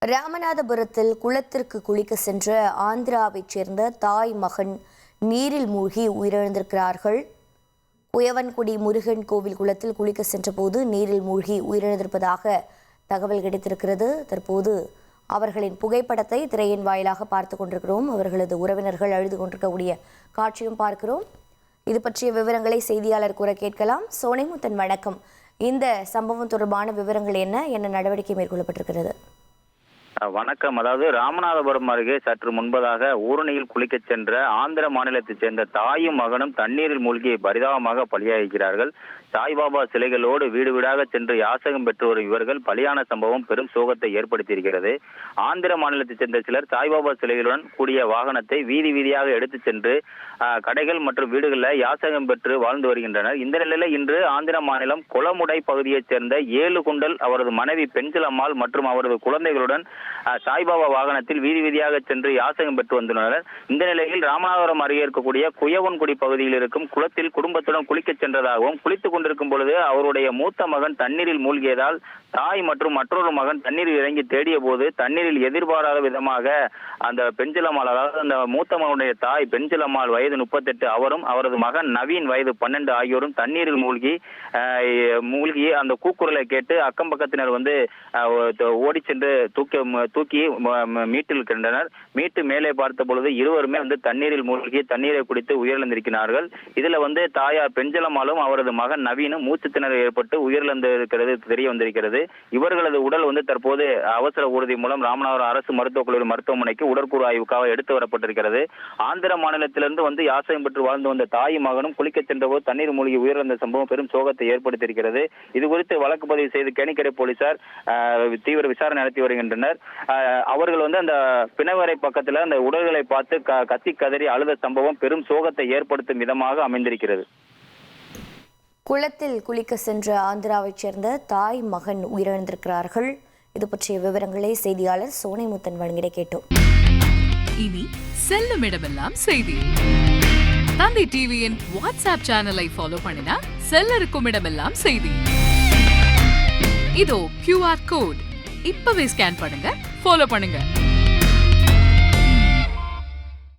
ராமநாதபுரத்தில் குளத்திற்கு குளிக்க சென்ற ஆந்திராவைச் சேர்ந்த தாய் மகன் நீரில் மூழ்கி உயிரிழந்திருக்கிறார்கள். குயவன்குடி முருகன் கோவில் குளத்தில் குளிக்க சென்றபோது நீரில் மூழ்கி உயிரிழந்திருப்பதாக தகவல் கிடைத்திருக்கிறது. தற்போது அவர்களின் புகைப்படத்தை திரையின் வாயிலாக பார்த்து கொண்டிருக்கிறோம். அவர்களது உறவினர்கள் அழுது கொண்டிருக்கக்கூடிய காட்சியும் பார்க்கிறோம். இது பற்றிய விவரங்களை செய்தியாளர் கூற கேட்கலாம். சோனைமுத்தன், வணக்கம். இந்த சம்பவம் தொடர்பான விவரங்கள் என்ன நடவடிக்கை மேற்கொள்ளப்பட்டிருக்கிறது? வணக்கம். அதாவது ராமநாதபுரம் அருகே சற்று முன்பதாக ஊரணியில் குளிக்கச் சென்ற ஆந்திர மாநிலத்தைச் சேர்ந்த தாயும் மகனும் தண்ணீரில் மூழ்கி பரிதாபமாக பலியாகிறார்கள். சாய்பாபா சிலைகளோடு வீடு வீடாக சென்று யாசகம் பெற்று வரும் இவர்கள் பலியான சம்பவம் பெரும் சோகத்தை ஏற்படுத்தியிருக்கிறது. ஆந்திர மாநிலத்தைச் சேர்ந்த சிலர் சாய்பாபா சிலைகளுடன் கூடிய வாகனத்தை வீதி வீதியாக எடுத்துச் சென்று கடைகள் மற்றும் வீடுகளில் யாசகம் பெற்று வாழ்ந்து வருகின்றனர். இந்த நிலையில் இன்று ஆந்திர மாநிலம் கொலமுடை பகுதியைச் சேர்ந்த 7 குண்டல் அவரது மனைவி பெஞ்சல் அம்மாள் மற்றும் அவரது குழந்தைகளுடன் சாய்பாபா வாகனத்தில் வீதி வீதியாக சென்று யாசகம் பெற்று வந்துள்ளனர். இந்த நிலையில் ராமநாதபுரம் அருகே இருக்கக்கூடிய குயவன்குடி பகுதியில் இருக்கும் குளத்தில் குடும்பத்துடன் குளிக்கச் சென்றதாகவும், குளித்துக் கொண்டிருக்கும் பொழுது அவருடைய மூத்த மகன் தண்ணீரில் மூழ்கியதால் தாய் மற்றும் மற்றொரு மகன் தண்ணீரில் இறங்கி தேடிய போது தண்ணீரில் எதிர்பாராத விதமாக அந்த பெஞ்சலம்மாள், அதாவது அந்த மூத்த மகனுடைய தாய் பெஞ்சலம்மாள் வயது 38, அவரும் அவரது மகன் நவீன் வயது 12 ஆகியோரும் தண்ணீரில் மூழ்கி அந்த கூக்குரலை கேட்டு அக்கம் பக்கத்தினர் ஓடி சென்று தூக்கி மீட்டிருக்கின்றனர். மீட்டு மேலே பார்த்த பொழுது இருவருமே தண்ணீரில் மூழ்கி தண்ணீரை குடித்து உயிரிழந்திருக்கிறார்கள். இதுல தாயார் பெஞ்சலம்மாளும் அவரது மகன் நவீனும் மூச்சு திணறல் ஏற்பட்டு உயிரிழந்திருக்கிறது தெரிய வந்திருக்கிறது. இவர்களது உடல் தற்போது அவசர ஊர்தி மூலம் ராமநாதபுரம் அரசு மருத்துவக் கல்லூரி மருத்துவமனைக்கு உடற்கூறு ஆய்வுக்காக எடுத்து வரப்பட்டிருக்கிறது. ஆந்திர மாநிலத்திலிருந்து யாசகம் பெற்று வாழ்ந்து வந்த தாய் மகனும் குளிக்க சென்றபோது தண்ணீர் மூழ்கி உயிரிழந்த சம்பவம் பெரும் சோகத்தை ஏற்படுத்தியிருக்கிறது. இது குறித்து வழக்கு பதிவு செய்து கேணிக்கரை போலீசார் தீவிர விசாரணை நடத்தி வருகின்றனர். அவர்கள் அந்த பிணவரை பக்கத்தில் அந்த உடல்களை பார்த்து கத்தி கதறி அழுத சம்பவம் பெரும் சோகத்தை ஏற்படுத்தும் விதமாக அமைந்திருக்கிறது. குளத்தில் குளிக்க சென்ற ஆந்திராவைச் சேர்ந்த தாய் மகன் உயிரிழந்திருக்கிறார்கள். இது பற்றிய விவரங்களை செய்தியாளர் சோனைமுத்தன் வழங்கிட கேட்டோம். இனி செல்லும் இடமெல்லாம் செய்தி. தந்தி டிவியின் வாட்ஸ்அப் சேனலை ஃபாலோ பண்ணினா செல்ல இருக்கும் இடமெல்லாம் செய்தி. இதோ QR கோட் இப்பவே ஸ்கேன் பண்ணுங்க, ஃபாலோ பண்ணுங்க.